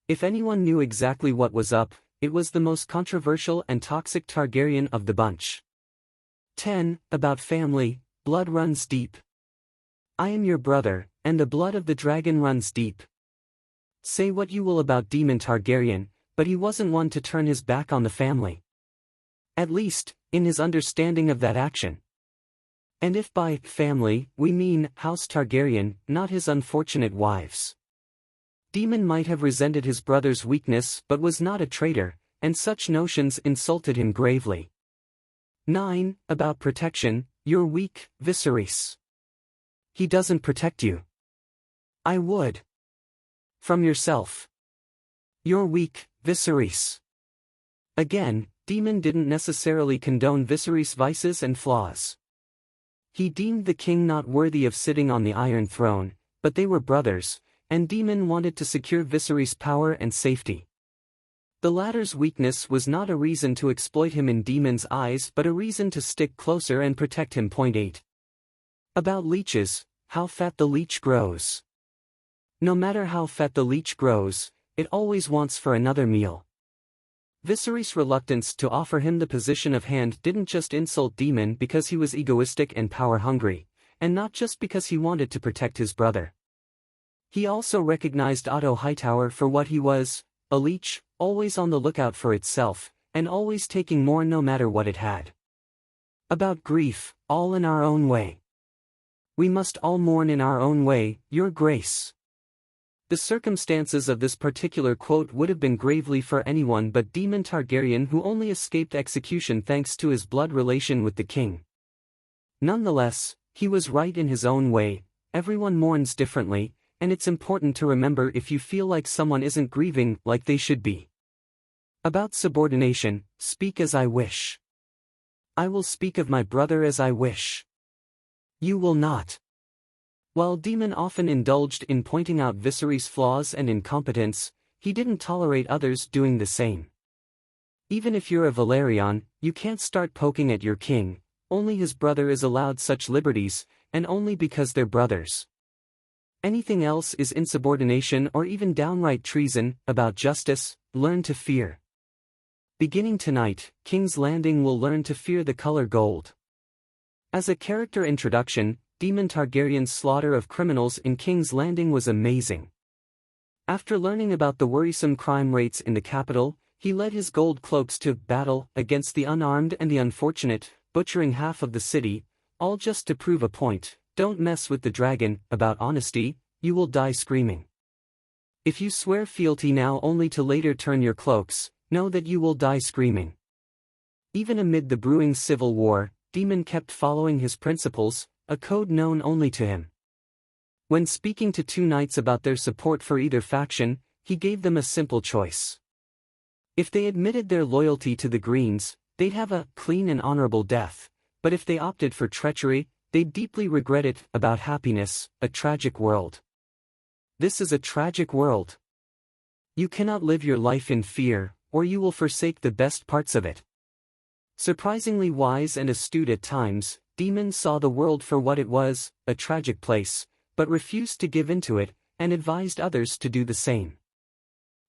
If anyone knew exactly what was up, it was the most controversial and toxic Targaryen of the bunch. 10. About family, blood runs deep. I am your brother, and the blood of the dragon runs deep. Say what you will about Daemon Targaryen, but he wasn't one to turn his back on the family. At least, in his understanding of that action. And if by family we mean House Targaryen, not his unfortunate wives. Daemon might have resented his brother's weakness but was not a traitor, and such notions insulted him gravely. 9. About protection, you're weak, Viserys. He doesn't protect you. I would. From yourself. You're weak, Viserys. Again, Daemon didn't necessarily condone Viserys' vices and flaws. He deemed the king not worthy of sitting on the Iron Throne, but they were brothers, and Daemon wanted to secure Viserys' power and safety. The latter's weakness was not a reason to exploit him in Daemon's eyes but a reason to stick closer and protect him. 8. About leeches, how fat the leech grows. No matter how fat the leech grows, it always wants for another meal. Viserys' reluctance to offer him the position of hand didn't just insult Daemon because he was egoistic and power-hungry, and not just because he wanted to protect his brother. He also recognized Otto Hightower for what he was, a leech, always on the lookout for itself, and always taking more no matter what it had. About grief, all in our own way. We must all mourn in our own way, Your Grace. The circumstances of this particular quote would have been gravely for anyone but Daemon Targaryen, who only escaped execution thanks to his blood relation with the king. Nonetheless, he was right in his own way. Everyone mourns differently, and it's important to remember if you feel like someone isn't grieving like they should be. About subordination, speak as I wish. I will speak of my brother as I wish. You will not. While Daemon often indulged in pointing out Viserys' flaws and incompetence, he didn't tolerate others doing the same. Even if you're a Valyrian, you can't start poking at your king. Only his brother is allowed such liberties, and only because they're brothers. Anything else is insubordination or even downright treason. About justice, learn to fear. Beginning tonight, King's Landing will learn to fear the color gold. As a character introduction, Daemon Targaryen's slaughter of criminals in King's Landing was amazing. After learning about the worrisome crime rates in the capital, he led his gold cloaks to battle against the unarmed and the unfortunate, butchering half of the city, all just to prove a point. Don't mess with the dragon. About honesty, you will die screaming. If you swear fealty now only to later turn your cloaks, know that you will die screaming. Even amid the brewing civil war, Daemon kept following his principles, a code known only to him. When speaking to two knights about their support for either faction, he gave them a simple choice. If they admitted their loyalty to the Greens, they'd have a clean and honorable death, but if they opted for treachery, they'd deeply regret it. About happiness, a tragic world. This is a tragic world. You cannot live your life in fear, or you will forsake the best parts of it. Surprisingly wise and astute at times, Daemon saw the world for what it was, a tragic place, but refused to give in to it, and advised others to do the same.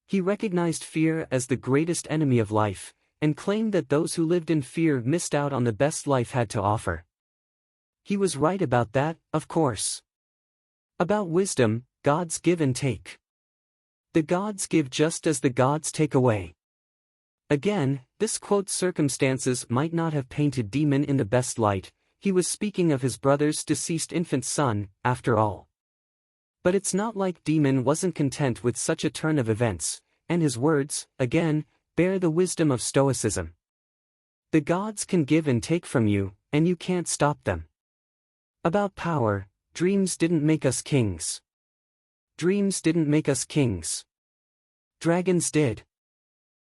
He recognized fear as the greatest enemy of life, and claimed that those who lived in fear missed out on the best life had to offer. He was right about that, of course. About wisdom, gods give and take. The gods give just as the gods take away. Again, this quote's circumstances might not have painted Daemon in the best light. He was speaking of his brother's deceased infant son, after all. But it's not like Daemon wasn't content with such a turn of events, and his words, again, bear the wisdom of stoicism. The gods can give and take from you, and you can't stop them. About power, dreams didn't make us kings. Dreams didn't make us kings. Dragons did.